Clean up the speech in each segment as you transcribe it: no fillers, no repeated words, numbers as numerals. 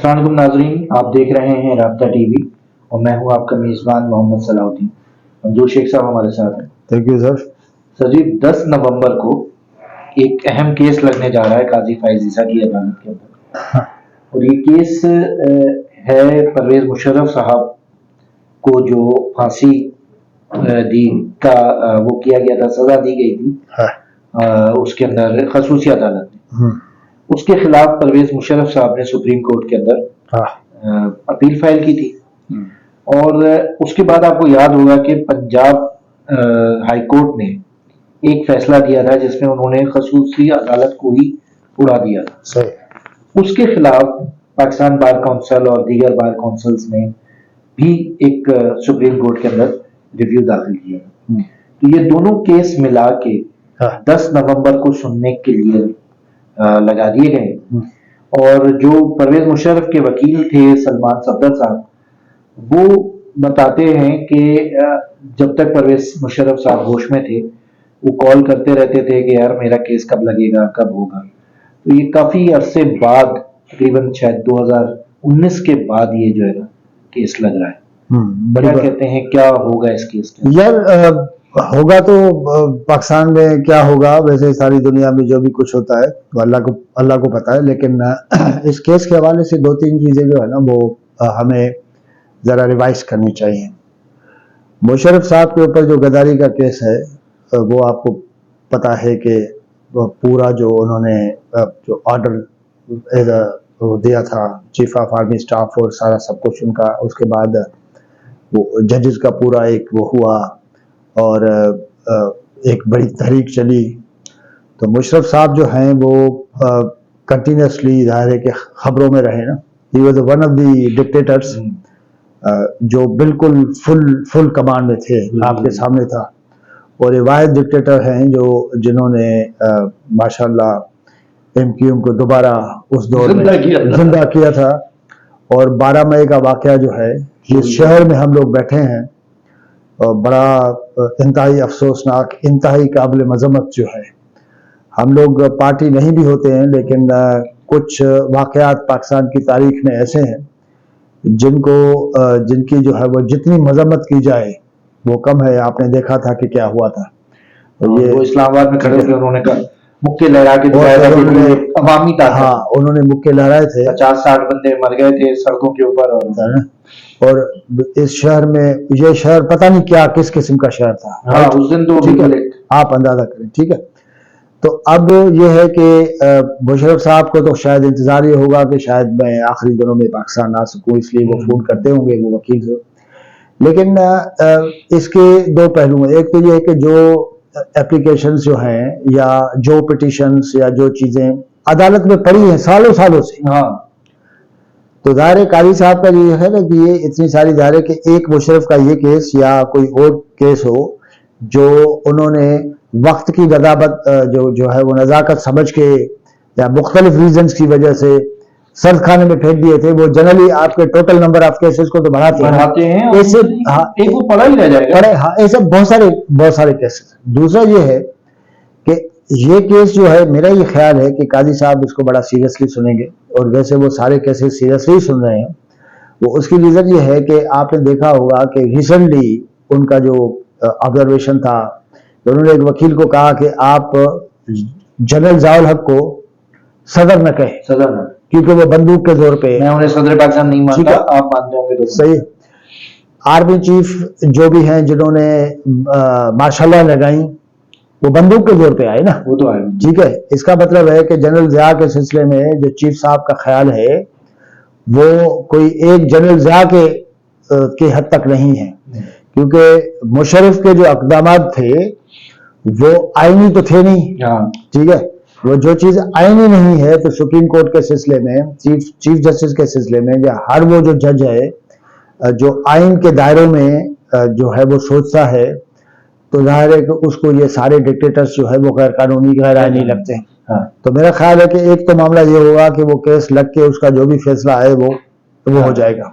السلام علیکم ناظرین، آپ دیکھ رہے ہیں رابطہ ٹی وی اور میں ہوں آپ کا میزبان محمد صلاح الدین۔ منظور شیخ صاحب ہمارے ساتھ ہیں۔ Thank you sir. سر جی 10 نومبر کو ایک اہم کیس لگنے جا رہا ہے قاضی فائز عیسیٰ کی عدالت کے اندر، اور یہ کیس ہے پرویز مشرف صاحب کو جو پھانسی دی کا وہ کیا گیا تھا، سزا دی گئی تھی اس کے اندر خصوصی عدالت میں، اس کے خلاف پرویز مشرف صاحب نے سپریم کورٹ کے اندر اپیل فائل کی تھی، اور اس کے بعد آپ کو یاد ہوگا کہ پنجاب ہائی کورٹ نے ایک فیصلہ دیا تھا جس میں انہوں نے خصوصی عدالت کو ہی اڑا دیا تھا۔ صحیح۔ اس کے خلاف پاکستان بار کونسل اور دیگر بار کونسلز نے بھی ایک سپریم کورٹ کے اندر ریویو داخل کیا، تو یہ دونوں کیس ملا کے 10 نومبر کو سننے کے لیے لگا دیے گئے، اور جو پرویز مشرف کے وکیل تھے سلمان صفدر صاحب، وہ بتاتے ہیں کہ جب تک پرویز مشرف صاحب ہوش میں تھے وہ کال کرتے رہتے تھے کہ یار میرا کیس کب لگے گا، کب ہوگا۔ تو یہ کافی عرصے بعد، تقریباً شاید 2019 کے بعد یہ جو ہے نا کیس لگ رہا ہے۔ کیا کہتے ہیں کیا ہوگا اس کیس کے؟ یار ہوگا تو پاکستان میں کیا ہوگا، ویسے ساری دنیا میں جو بھی کچھ ہوتا ہے تو اللہ کو پتا ہے، لیکن اس کیس کے حوالے سے 2-3 چیزیں جو ہے نا وہ ہمیں ذرا ریوائز کرنی چاہیے۔ مشرف صاحب کے اوپر جو غداری کا کیس ہے، وہ آپ کو پتا ہے کہ پورا جو انہوں نے جو آرڈر دیا تھا چیف آف آرمی اسٹاف اور سارا سب کچھ ان کا، اس کے بعد وہ ججز کا پورا ایک وہ ہوا اور ایک بڑی تحریک چلی، تو مشرف صاحب جو ہیں وہ کنٹینیوسلی ظاہر ہے کہ خبروں میں رہے نا۔ He was one of the dictators جو بالکل فل کمانڈ میں تھے، آپ کے سامنے تھا، اور یہ واحد ڈکٹیٹر ہیں جنہوں نے ماشاءاللہ ایم کیو ایم کو دوبارہ اس دور میں زندہ کیا تھا۔ اور 12 مئی کا واقعہ جو ہے، جس شہر میں ہم لوگ بیٹھے ہیں، بڑا انتہائی افسوسناک، انتہائی قابل مذمت جو ہے۔ ہم لوگ پارٹی نہیں بھی ہوتے ہیں، لیکن کچھ واقعات پاکستان کی تاریخ میں ایسے ہیں جن کی جو ہے وہ جتنی مذمت کی جائے وہ کم ہے۔ آپ نے دیکھا تھا کہ کیا ہوا تھا، یہ اسلام آباد میں کھڑے ہو کے انہوں نے کہا مکے لہرا کے دکھایا تھا کہ عوامی طاقت، ہاں انہوں نے مکے لہرائے تھے، 50-60 بندے مر گئے تھے سڑکوں کے اوپر، اور اس شہر میں، یہ شہر پتہ نہیں کیا کس قسم کا شہر تھا، ہاں اس دن تو آپ اندازہ کریں، ٹھیک ہے۔ تو اب یہ ہے کہ مشرف صاحب کو تو شاید انتظار یہ ہوگا کہ شاید میں آخری دنوں میں پاکستان آ سکوں، اس لیے وہ فون کرتے ہوں گے وہ وکیل سے، لیکن اس کے 2 پہلو ہیں۔ ایک تو یہ ہے کہ جو اپلیکیشنز جو ہیں یا جو پٹیشنز یا جو چیزیں عدالت میں پڑی ہیں سالوں سے، ہاں، تو ظاہر قاضی صاحب کا یہ ہے نا کہ یہ اتنی ساری ظاہر ہے کہ ایک مشرف کا یہ کیس یا کوئی اور کیس ہو جو انہوں نے وقت کی غضاضت جو ہے وہ نزاکت سمجھ کے یا مختلف ریزنز کی وجہ سے سرد خانے میں پھینک دیے تھے، وہ جنرلی آپ کے ٹوٹل نمبر آف کیسز کو تو بڑھاتے ہیں، ایسے ایک وہ پڑا ہی رہ جائے گا، ہاں ایسے بہت سارے کیسز۔ دوسرا یہ ہے کہ یہ کیس جو ہے، میرا یہ خیال ہے کہ قاضی صاحب اس کو بڑا سیریسلی سنیں گے، اور ویسے وہ سارے کیسز سیریسلی سن رہے ہیں۔ وہ اس کی ریزن یہ ہے کہ آپ نے دیکھا ہوگا کہ ریسنٹلی ان کا جو آبزرویشن تھا، انہوں نے ایک وکیل کو کہا کہ آپ جنرل ضیاء الحق کو صدر نہ کہیں، کیونکہ وہ بندوق کے زور پہ، میں انہیں صدر پاکستان نہیں مانتا، آپ مانتے ہوں گے تو صحیح۔ آرمی چیف جو بھی ہیں جنہوں نے ماشاء اللہ لگائیں، وہ بندوق کے زور پہ آئے نا، وہ تو آئے، ٹھیک ہے۔ اس کا مطلب ہے کہ جنرل ضیاء کے سلسلے میں جو چیف صاحب کا خیال ہے وہ کوئی ایک جنرل ضیاء کے حد تک نہیں ہے، کیونکہ مشرف کے جو اقدامات تھے وہ آئینی تو تھے نہیں، ٹھیک ہے۔ وہ جو چیز آئینی نہیں ہے تو سپریم کورٹ کے سلسلے میں، چیف جسٹس کے سلسلے میں، یا ہر وہ جو جج ہے جو آئین کے دائروں میں جو ہے وہ سوچتا ہے، تو ظاہر ہے کہ اس کو یہ سارے ڈکٹیٹرز جو ہے وہ غیر قانونی، غیر آئینی لگتے ہیں۔ تو میرا خیال ہے کہ ایک تو معاملہ یہ ہوگا کہ وہ کیس لگ کے اس کا جو بھی فیصلہ ہے وہ ہو جائے گا،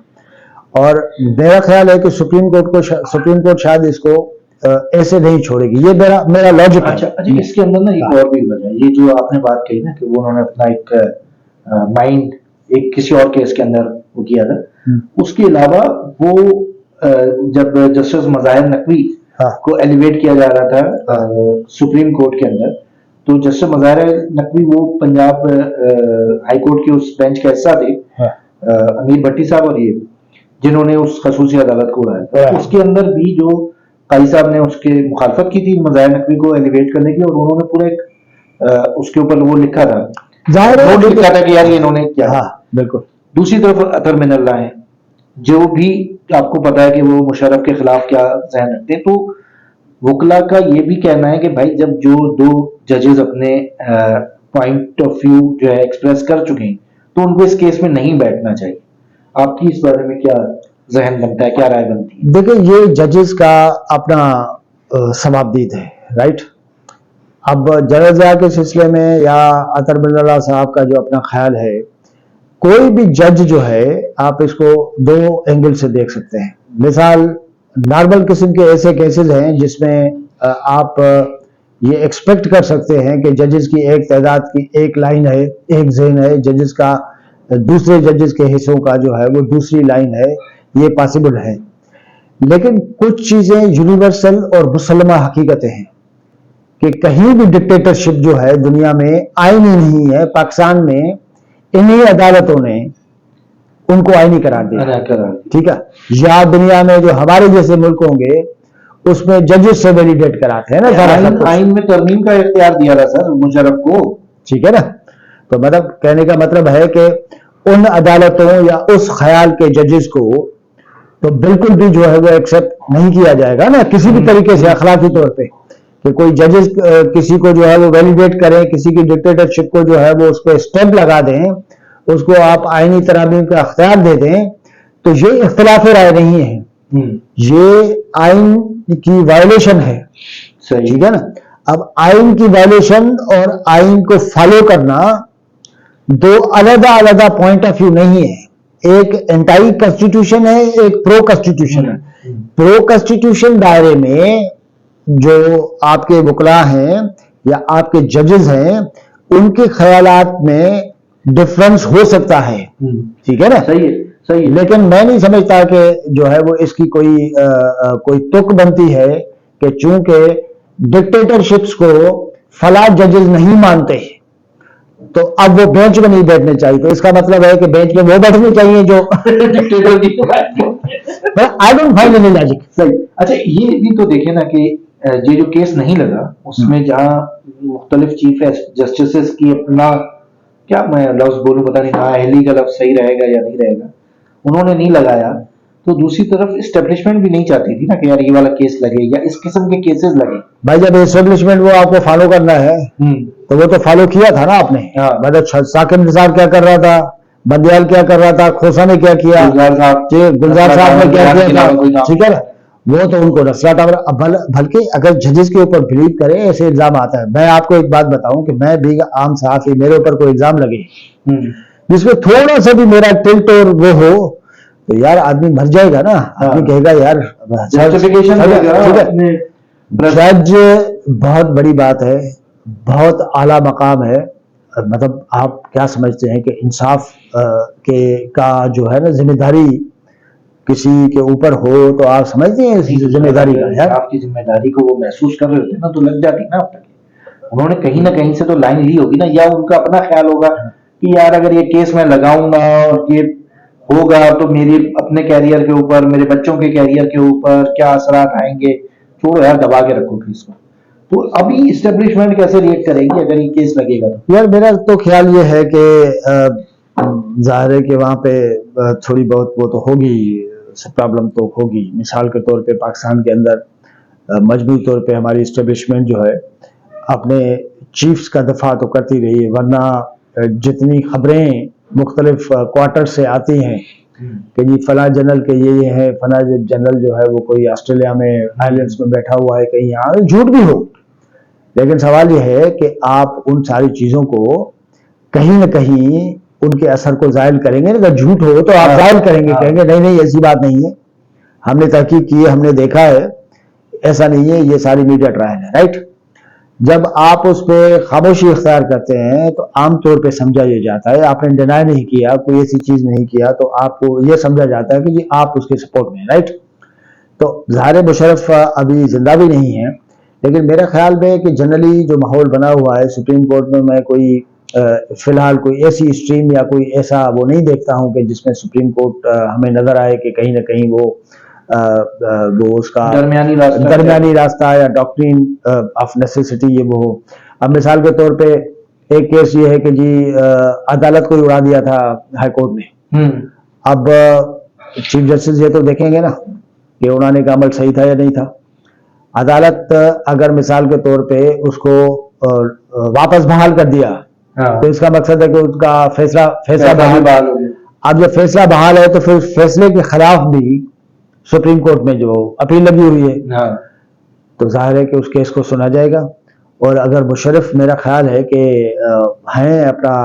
اور میرا خیال ہے کہ سپریم کورٹ شاید اس کو ایسے نہیں چھوڑے گی، یہ میرا لاجک ہے۔ اچھا جی، اس کے اندر نا ایک اور بھی وجہ، یہ جو آپ نے بات کہی نا کہ وہ انہوں نے اپنا ایک مائنڈ ایک کسی اور کیس کے اندر وہ کیا تھا. اس کے علاوہ وہ جب جسٹس مظاہر نقوی کو ایلیویٹ کیا جا رہا تھا سپریم کورٹ کے اندر, تو جسٹس مظاہر نقوی وہ پنجاب ہائی کورٹ کے اس بینچ کا حصہ تھے, امیر بھٹی صاحب اور یہ, جنہوں نے اس خصوصی عدالت کو اڑایا. اس کے اندر بھی جو قاضی صاحب نے اس کے مخالفت کی تھی مظاہر نقوی کو ایلیویٹ کرنے کی, اور انہوں نے پورا ایک اس کے اوپر وہ لکھا تھا, نوٹ لکھا تھا کہ یار یہ انہوں نے کیا. بالکل. دوسری طرف اطہر من اللہ ہیں جو بھی آپ کو پتا ہے کہ وہ مشرف کے خلاف کیا ذہن رکھتے ہیں. تو وکلا کا یہ بھی کہنا ہے کہ بھائی جب جو دو ججز اپنے پوائنٹ آف ویو جو ہے ایکسپریس کر چکے ہیں تو ان کو اس کیس میں نہیں بیٹھنا چاہیے. آپ کی اس بارے میں کیا ذہن بنتا ہے, کیا رائے بنتی ہے؟ دیکھیں یہ ججز کا اپنا ثوابدید ہے, رائٹ. اب جلسہ کے سلسلے میں یا اطہر من اللہ صاحب کا جو اپنا خیال ہے, کوئی بھی جج جو ہے آپ اس کو دو اینگل سے دیکھ سکتے ہیں. مثال نارمل قسم کے ایسے کیسز ہیں جس میں آپ یہ ایکسپیکٹ کر سکتے ہیں کہ ججز کی ایک تعداد کی ایک لائن ہے, ایک ذہن ہے, ججز کا دوسرے ججز کے حصوں کا جو ہے وہ دوسری لائن ہے, یہ پاسبل ہے. لیکن کچھ چیزیں یونیورسل اور مسلمہ حقیقتیں ہیں کہ کہیں بھی ڈکٹیٹرشپ جو ہے دنیا میں آئینی نہیں ہے. پاکستان میں انہی عدالتوں نے ان کو آئینی قرار دیا, ٹھیک ہے. یا دنیا میں جو ہمارے جیسے ملک ہوں گے اس میں ججز سے ویلیڈیٹ کراتے ہیں نا, آئین میں ترمیم کا اختیار دیا رہا سر مشرف کو, ٹھیک ہے نا. تو مطلب کہنے کا مطلب ہے کہ ان عدالتوں یا اس خیال کے ججز کو تو بالکل بھی جو ہے وہ ایکسپٹ نہیں کیا جائے گا نا کسی بھی طریقے سے اخلاقی طور پہ, کہ کوئی ججز کسی کو جو ہے وہ ویلیڈیٹ کریں, کسی کی ڈکٹیٹرشپ کو جو ہے وہ اس کو اسٹیمپ لگا دیں, اس کو آپ آئینی ترامیم کا اختیار دے دیں. تو یہ اختلاف رائے نہیں ہے, یہ آئین کی وائلیشن ہے, ٹھیک ہے نا. اب آئین کی وائلیشن اور آئین کو فالو کرنا دو علیحدہ علیحدہ پوائنٹ آف ویو نہیں ہے. ایک اینٹائی کنسٹیٹیوشن ہے, ایک پرو کنسٹیٹیوشن ہے. پرو کنسٹیٹیوشن دائرے میں جو آپ کے وکلا ہیں یا آپ کے ججز ہیں ان کے خیالات میں ڈفرنس ہو سکتا ہے, ٹھیک ہے نا. صحیح. لیکن میں نہیں سمجھتا کہ جو ہے وہ اس کی کوئی تک بنتی ہے کہ چونکہ ڈکٹیٹرشپس کو فلاں ججز نہیں مانتے تو اب وہ بینچ میں نہیں بیٹھنے چاہیے. تو اس کا مطلب ہے کہ بینچ میں وہ بیٹھنے چاہیے جو I don't find any logic. صحیح. اچھا یہ بھی تو دیکھیں نا کہ یہ جو کیس نہیں لگا اس میں جہاں مختلف چیف جسٹسز کی اپنا کیا میں لفظ بولوں پتہ نہیں نااہلی کا لفظ صحیح رہے گا یا نہیں رہے گا, انہوں نے نہیں لگایا, تو دوسری طرف اسٹیبلشمنٹ بھی نہیں چاہتی تھی نا کہ یار یہ والا کیس لگے یا اس قسم کے کیسز لگے. بھائی جب اسٹیبلشمنٹ وہ آپ کو فالو کرنا ہے تو وہ تو فالو کیا تھا نا آپ نے. مطلب ثاقب نثار کیا کر رہا تھا, بندیال کیا کر رہا تھا, کھوسا نے کیا کیا, گلزار صاحب نے کیا کیا تھا, ٹھیک ہے نا. وہ تو ان کو نصرت بلکہ اگر ججز کے اوپر بلیو کرے ایسے الزام آتا ہے. میں آپ کو ایک بات بتاؤں کہ میں بھی عام صحافی, میرے اوپر کوئی الزام لگے جس میں تھوڑا سا بھی میرا ٹلٹ اور وہ ہو تو یار آدمی مر جائے گا نا. آدمی کہے گا یار جج بہت بڑی بات ہے, بہت اعلیٰ مقام ہے. مطلب آپ کیا سمجھتے ہیں کہ انصاف کا جو ہے نا ذمہ داری کسی کے اوپر ہو تو آپ سمجھتے ہیں اس ذمہ داری کا یار آپ کی ذمہ داری کو وہ محسوس کر رہے ہوتے نا تو لگ جاتی نا آپ تک. انہوں نے کہیں نہ کہیں سے تو لائن لی ہوگی نا, یا ان کا اپنا خیال ہوگا کہ یار اگر یہ کیس میں لگاؤں گا اور یہ ہوگا تو میری اپنے کیریئر کے اوپر, میرے بچوں کے کیریئر کے اوپر کیا اثرات آئیں گے, چھوڑو یار دبا کے رکھو کیس کو. تو ابھی اسٹیبلشمنٹ کیسے ریٹ کرے گی اگر یہ کیس لگے گا تو؟ یار میرا تو خیال یہ ہے کہ ظاہر ہے کہ وہاں پہ تھوڑی بہت وہ تو ہوگی, پرابلم تو ہوگی. مثال کے طور پہ پاکستان کے اندر مجموعی طور پہ ہماری اسٹیبلشمنٹ جو ہے اپنے چیفز کا دفاع تو کرتی رہی ہے, ورنہ جتنی خبریں مختلف کوارٹر سے آتی ہیں کہ جی فلاں جنرل کے یہ ہے, فلاں جنرل جو ہے وہ کوئی آسٹریلیا میں آئلینڈز میں بیٹھا ہوا ہے, کہیں یہاں جھوٹ بھی ہو. لیکن سوال یہ ہے کہ آپ ان ساری چیزوں کو کہیں نہ کہیں ان کے اثر کو زائل کریں گے. اگر جھوٹ ہو تو آپ زائل کریں گے, کہیں گے نہیں ایسی بات نہیں ہے, ہم نے تحقیق کی ہے, ہم نے دیکھا ہے, ایسا نہیں ہے, یہ ساری میڈیا ٹرائل ہے, رائٹ. جب آپ اس پہ خاموشی اختیار کرتے ہیں تو عام طور پہ سمجھا یہ جاتا ہے، آپ نے ڈینائی نہیں کیا، کوئی ایسی چیز نہیں کیا، تو آپ کو یہ سمجھا جاتا ہے کہ جی آپ اس کے سپورٹ میں ہیں، رائٹ؟ تو ظاہر مشرف ابھی زندہ بھی نہیں ہے، لیکن میرے خیال میں کہ جنرلی جو ماحول بنا ہوا ہے سپریم کورٹ میں کوئی فی الحال کوئی ایسی اسٹریم یا کوئی ایسا وہ نہیں دیکھتا ہوں کہ جس میں سپریم کورٹ ہمیں نظر آئے کہ کہیں نہ کہیں وہ اس کا درمیانی راستہ یا ڈاکٹرین آف نیسیسٹی یہ وہ ہو۔ اب مثال کے طور پہ ایک کیس یہ ہے کہ جی عدالت کو اڑا دیا تھا ہائی کورٹ نے، اب چیف جسٹس یہ تو دیکھیں گے نا کہ اڑانے کا عمل صحیح تھا یا نہیں تھا۔ عدالت اگر مثال کے طور پہ اس کو واپس بحال کر دیا تو اس کا مقصد ہے کہ اس کا فیصلہ بحال ہو گیا۔ اب جب فیصلہ بحال ہے تو پھر فیصلے کے خلاف بھی سپریم کورٹ میں جو اپیل لگی ہوئی ہے، تو ظاہر ہے کہ اس کیس کو سنا جائے گا، اور اگر مشرف میرا خیال ہے کہ ہیں اپنا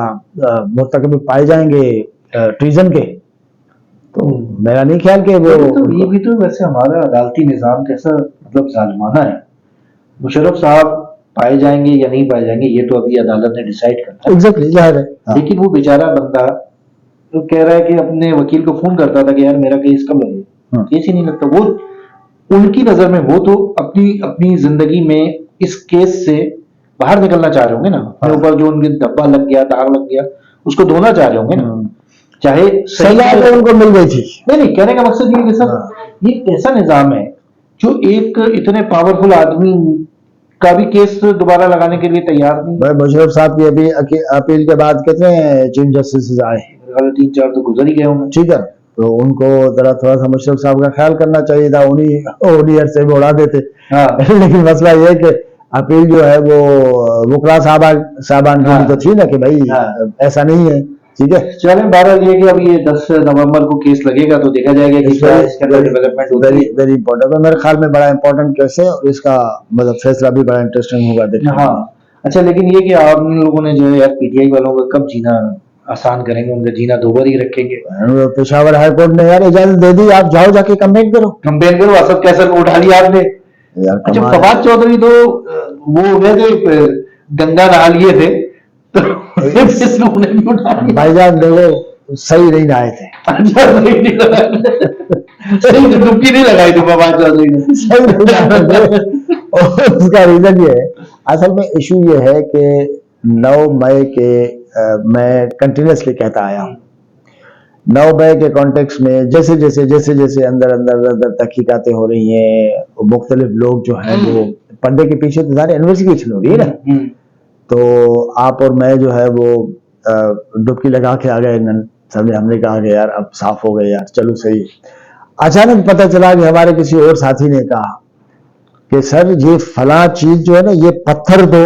مرتکب پائے جائیں گے ٹریزن کے، تو میرا نہیں خیال کہ وہ یہ بھی تو ویسے ہمارا عدالتی نظام کیسا مطلب ظالمانہ ہے۔ مشرف صاحب پائے جائیں گے یا نہیں پائے جائیں گے یہ تو ابھی عدالت نے ڈیسائیڈ کرنا ہے، ایگزیکٹلی ظاہر ہے، لیکن وہ بیچارہ بندہ تو کہہ رہا ہے کہ اپنے وکیل کو فون کرتا تھا کہ یار میرا کیس کب لگے، کیس ہی نہیں لگتا۔ وہ ان کی نظر میں وہ تو اپنی زندگی میں اس کیس سے باہر نکلنا چاہ رہے ہوں گے نا، اپنے اوپر جو ان کے دھبا لگ گیا، داغ لگ گیا، اس کو دھونا چاہ رہے ہوں گے نا، چاہے سزا تو ان کو مل گئی تھی۔ نہیں کہنے کا مقصد یہ کہ سر یہ ایسا نظام ہے جو ایک اتنے پاورفل آدمی کا بھی کیس دوبارہ لگانے کے لیے تیار نہیں۔ بھائی مشرف صاحب کی ابھی اپیل کے بعد کتنے چیف جسٹس آئے ہیں؟ 3-4 تو گزر ہی گئے ہوں گے۔ ٹھیک ہے، تو ان کو ذرا تھوڑا سا مشرف صاحب کا خیال کرنا چاہیے تھا، انہی عرصے میں اڑا دیتے۔ لیکن مسئلہ یہ ہے کہ اپیل جو ہے وہ وکلا صاحبان کی تو تھی نا کہ بھائی ایسا نہیں ہے، ٹھیک ہے۔ چلیں بہرحال یہ کہ اب یہ 10 نومبر کو کیس لگے گا تو دیکھا جائے گا کہ کیا اس کے اندر ڈیولپمنٹ ہوتی ہے۔ ویری امپورٹنٹ، میرے خیال میں بڑا امپورٹنٹ کیس ہے، اور اس کا مطلب فیصلہ بھی بڑا انٹرسٹنگ ہوگا دیکھنا۔ ہاں اچھا، لیکن یہ کہ آپ لوگوں نے جو ہے یار پی ٹی آئی والوں کا کب جینا آسان کریں گے، ان کا جینا دوبر ہی رکھیں گے۔ پشاور ہائی کورٹ نے یار اجازت دے دی، آپ جاؤ جا کے کمپلین کرو، اسد کیسر کو اٹھا لیا آپ نے۔ اچھا فواد چودھری تو وہ گئے تھے گنگا نہا لیے تھے تو بھائی جان دیکھو صحیح نہیں نہائے تھے، ڈبکی نہیں لگائی تھی فواد چودھری نے۔ اس کا ریزن یہ ہے، اصل میں ایشو یہ ہے کہ 9 مئی کے میں کنٹینیوسلی کہتا آیا ہوں، 9 مئی کے کانٹیکس میں جیسے جیسے اندر تحقیقاتیں ہو رہی ہیں، مختلف لوگ جو ہیں وہ پردے کے پیچھے تو سارے انویسٹیگیشن ہو رہی ہے نا، تو آپ اور میں جو ہے وہ ڈبکی لگا کے آ گئے، ہم نے کہا کہ یار اب صاف ہو گئے یار، چلو صحیح۔ اچانک پتہ چلا کہ ہمارے کسی اور ساتھی نے کہا کہ سر یہ فلاں چیز جو ہے نا، یہ پتھر تو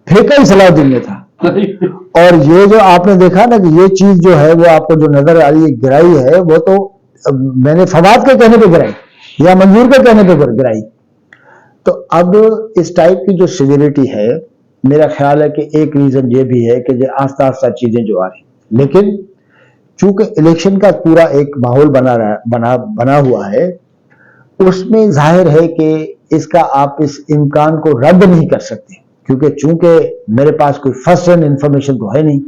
پھینکا ہی صلاح الدین نے تھا، اور یہ جو آپ نے دیکھا نا کہ یہ چیز جو ہے وہ آپ کو جو نظر آ رہی ہے گرائی ہے، وہ تو میں نے فواد کے کہنے پہ گرائی یا منظور کے کہنے پہ گرائی۔ تو اب اس ٹائپ کی جو سیویریٹی ہے، میرا خیال ہے کہ ایک ریزن یہ بھی ہے کہ جو آہستہ آہستہ چیزیں جو آ رہی، لیکن چونکہ الیکشن کا پورا ایک ماحول بنا ہوا ہے، اس میں ظاہر ہے کہ اس کا آپ اس امکان کو رد نہیں کر سکتے، کیونکہ چونکہ میرے پاس کوئی فرسٹ ہینڈ انفارمیشن تو ہے نہیں،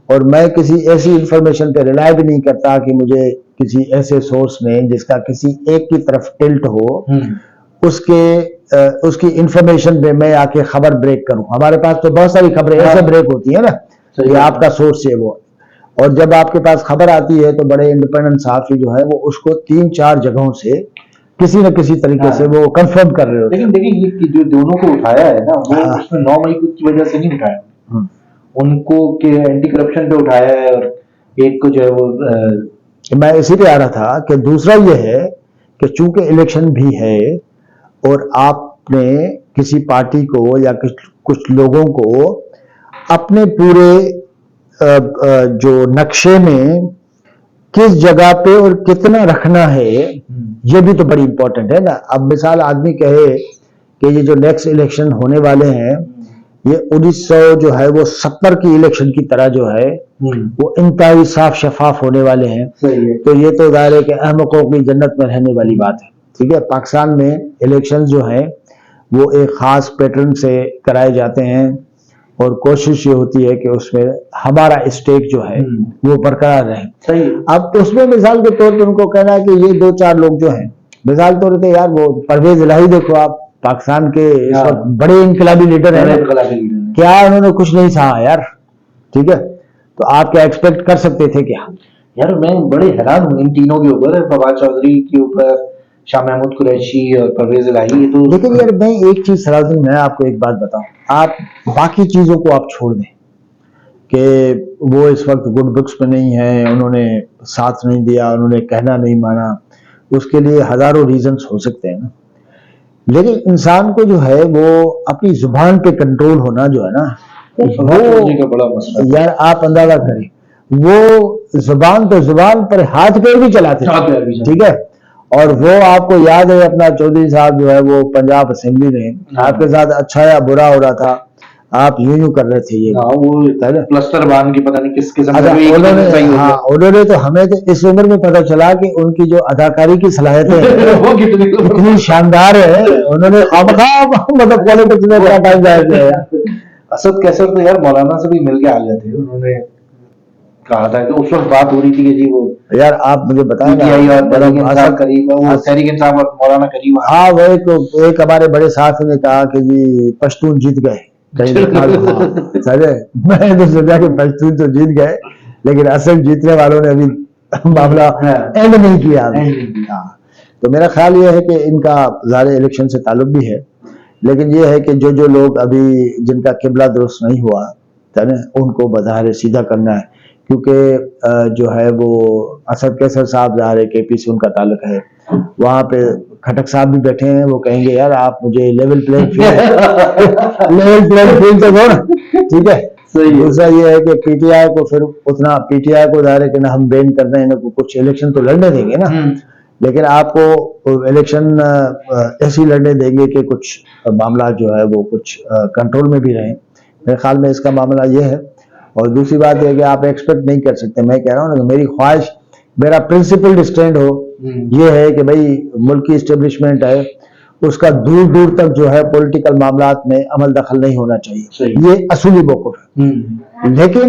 اور میں کسی ایسی انفارمیشن پہ ریلائی بھی نہیں کرتا کہ مجھے کسی ایسے سورس میں جس کا کسی ایک کی طرف ٹلٹ ہو، اس کی انفارمیشن پہ میں آ کے خبر بریک کروں۔ ہمارے پاس تو بہت ساری خبریں ایسے بریک ہوتی ہیں نا کہ آپ کا سورس ہے وہ، اور جب آپ کے پاس خبر آتی ہے تو بڑے انڈیپینڈنٹ صحافی جو ہے وہ اس کو 3-4 جگہوں سے کسی نہ کسی طریقے سے وہ کنفرم کر رہے ہوتے ہیں۔ لیکن دیکھیں یہ جو دونوں کو اٹھایا ہے نا، وہ اس میں 9 مئی کی وجہ سے نہیں اٹھایا، ان کو کہ اینٹی کرپشن پہ اٹھایا ہے، اور ایک کو جو ہے وہ میں اسی پہ آ رہا تھا کہ دوسرا یہ ہے کہ چونکہ الیکشن بھی ہے، اور آپ نے کسی پارٹی کو یا کچھ لوگوں کو اپنے پورے جو نقشے میں کس جگہ پہ اور کتنا رکھنا ہے، یہ بھی تو بڑی امپورٹنٹ ہے نا۔ اب مثال آدمی کہے کہ یہ جو نیکسٹ الیکشن ہونے والے ہیں یہ 1900 جو ہے وہ 70 کی الیکشن کی طرح جو ہے وہ انتہائی صاف شفاف ہونے والے ہیں، تو یہ تو ظاہر ہے کہ احمقوں کی جنت میں رہنے والی بات ہے، ٹھیک ہے۔ پاکستان میں الیکشن جو ہیں وہ ایک خاص پیٹرن سے کرائے جاتے ہیں اور کوشش یہ ہوتی ہے کہ اس میں ہمارا اسٹیک جو ہے وہ برقرار رہے. صحیح. اب اس میں مثال کے طور پہ ان کو کہنا ہے کہ یہ 2-4 لوگ جو ہیں مثال طور پہ یار وہ پرویز الہی دیکھو آپ پاکستان کے اس وقت بڑے انقلابی لیڈر ہیں, کیا انہوں نے کچھ نہیں سہا یار, ٹھیک ہے, تو آپ کیا ایکسپیکٹ کر سکتے تھے کیا؟ یار میں بڑے حیران ہوں ان تینوں کے اوپر, فواد چودھری کے اوپر, شاہ محمود قریشی اور پرویز الہی. تو لیکن یار میں ایک چیز صلاح الدین, میں آپ کو ایک بات بتاؤں, آپ باقی چیزوں کو آپ چھوڑ دیں کہ وہ اس وقت گڈ بکس پہ نہیں ہیں, انہوں نے ساتھ نہیں دیا, انہوں نے کہنا نہیں مانا, اس کے لیے ہزاروں ریزنز ہو سکتے ہیں نا, لیکن انسان کو جو ہے وہ اپنی زبان پہ کنٹرول ہونا جو ہے نا وہ بڑا مسئلہ. یار آپ اندازہ کریں وہ زبان پر ہاتھ پیر بھی چلاتے تھے, ٹھیک ہے, اور وہ آپ کو یاد ہے اپنا چودھری صاحب جو ہے وہ پنجاب اسمبلی میں آپ کے ساتھ اچھا یا برا ہو رہا تھا, آپ یوں کر رہے تھے, یہ وہ پلسٹر بان کی پتہ نہیں کس قسم انہوں نے تو ہمیں تو اس عمر میں پتہ چلا کہ ان کی جو اداکاری کی صلاحیتیں ہیں وہ کتنی شاندار ہے, انہوں نے مطلب پالیٹکس میں بڑا ٹائم ضائع کیا ہے. اسد کیسر تو یار مولانا سے بھی مل کے آ گئے تھے, انہوں نے کہا تھا کہ اس وقت بات ہو رہی تھی کہ جی وہ یار آپ مجھے بتائیں ہاں وہ ایک ہمارے بڑے ساتھی نے کہا کہ جی پشتون جیت گئے, میں نے سوچا کہ پشتون تو جیت گئے لیکن اصل جیتنے والوں نے ابھی معاملہ اینڈ نہیں کیا. تو میرا خیال یہ ہے کہ ان کا ظاہر الیکشن سے تعلق بھی ہے, لیکن یہ ہے کہ جو لوگ ابھی جن کا قبلہ درست نہیں ہوا ان کو بظاہر سیدھا کرنا ہے, کیونکہ جو ہے وہ اسد کیسر صاحب ظاہر ہے کے پی سے ان کا تعلق ہے, وہاں پہ کھٹک صاحب بھی بیٹھے ہیں, وہ کہیں گے یار آپ مجھے لیول پلینگ فیلڈ تو دو, ٹھیک ہے. دوسرا یہ ہے کہ پی ٹی آئی کو پھر اتنا پی ٹی آئی کو ظاہر ہے کہ نا ہم بین کر رہے ہیں, کچھ الیکشن تو لڑنے دیں گے نا, لیکن آپ کو الیکشن ایسی لڑنے دیں گے کہ کچھ معاملات جو ہے وہ کچھ کنٹرول میں بھی رہیں. میرے خیال میں اس کا معاملہ یہ ہے. اور دوسری بات یہ ہے کہ آپ ایکسپیکٹ نہیں کر سکتے, میں کہہ رہا ہوں نا کہ میری خواہش, میرا پرنسپل اسٹینڈ ہو یہ ہے کہ بھئی ملکی اسٹیبلشمنٹ ہے, اس کا دور دور تک جو ہے پولیٹیکل معاملات میں عمل دخل نہیں ہونا چاہیے, یہ اصولی موقف ہے. لیکن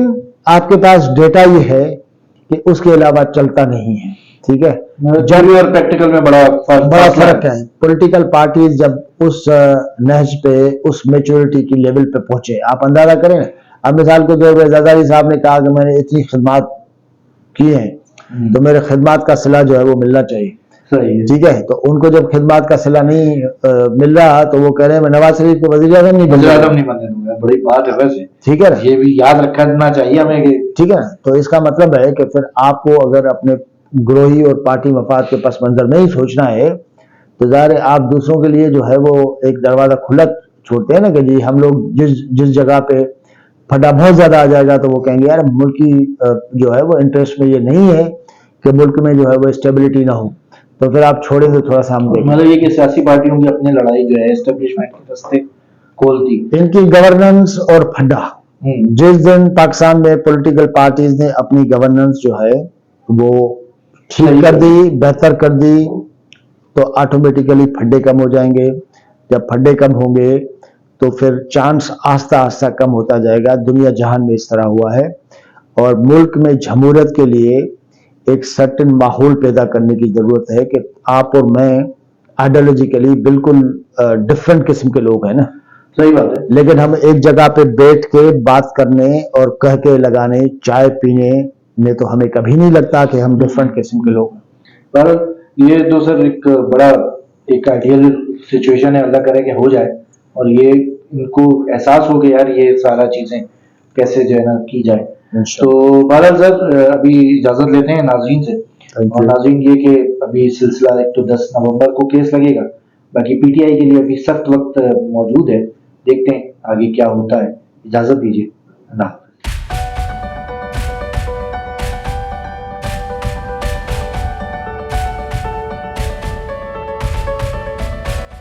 آپ کے پاس ڈیٹا یہ ہے کہ اس کے علاوہ چلتا نہیں ہے, ٹھیک ہے, جب اور پریکٹیکل میں بڑا فرق ہے. پولیٹیکل پارٹیز جب اس نہج پہ, اس میچورٹی کی لیول پہ پہنچے, آپ اندازہ کریں. اب مثال کے طور پہ زرداری صاحب نے کہا کہ میں نے اتنی خدمات کی ہیں تو میرے خدمات کا صلہ جو ہے وہ ملنا چاہیے, ٹھیک ہے. تو ان کو جب خدمات کا صلہ نہیں مل رہا تو وہ کہہ رہے ہیں میں نواز شریف کو وزیر اعظم نہیں بننے دوں گا. بڑی بات ہے ویسے, ٹھیک ہے نا, یہ بھی یاد رکھنا چاہیے ہمیں, ٹھیک ہے نا. تو اس کا مطلب ہے کہ پھر آپ کو اگر اپنے گروہی اور پارٹی مفاد کے پس منظر نہیں سوچنا ہے تو ظاہر آپ دوسروں کے لیے جو ہے وہ ایک دروازہ کھلا چھوڑتے ہیں نا, کہ جی ہم لوگ جس جگہ پہ پھڈا بہت زیادہ آ جائے گا تو وہ کہیں گے یار ملکی جو ہے وہ انٹرسٹ میں یہ نہیں ہے کہ ملک میں جو ہے وہ اسٹیبلٹی نہ ہو, تو پھر آپ چھوڑیں تو تھوڑا سا ہم دیکھیں. مطلب یہ کہ سیاسی پارٹیوں کی اپنی لڑائی جو ہے اسٹیبلشمنٹ کے راستے کھولتی, ان کی گورننس اور پھڈا, جس دن پاکستان میں پولیٹیکل پارٹیز نے اپنی گورننس جو ہے وہ ٹھیک کر دی, بہتر کر دی, تو آٹومیٹیکلی پھڈے کم ہو جائیں گے. جب پھڈے کم ہوں گے تو پھر چانس آہستہ آہستہ کم ہوتا جائے گا. دنیا جہان میں اس طرح ہوا ہے, اور ملک میں جمہوریت کے لیے ایک سرٹن ماحول پیدا کرنے کی ضرورت ہے کہ آپ اور میں آئیڈیالوجیکلی بالکل ڈفرینٹ قسم کے لوگ ہیں نا, صحیح بات ہے, لیکن ہم ایک جگہ پہ بیٹھ کے بات کرنے اور کہہ کے لگانے, چائے پینے میں تو ہمیں کبھی نہیں لگتا کہ ہم ڈفرینٹ قسم کے لوگ ہیں. یہ تو سر ایک بڑا ایک آئیڈیل سچویشن ہے, اللہ کرے کہ ہو جائے, اور یہ ان کو احساس ہو کہ یار یہ سارا چیزیں کیسے جو ہے نا کی جائے. تو بہرحال سر ابھی اجازت لیتے ہیں ناظرین سے, اور ناظرین یہ کہ ابھی سلسلہ ایک تو 10 نومبر کو کیس لگے گا, باقی پی ٹی آئی کے لیے ابھی سخت وقت موجود ہے, دیکھتے ہیں آگے کیا ہوتا ہے. اجازت دیجیے, اللہ.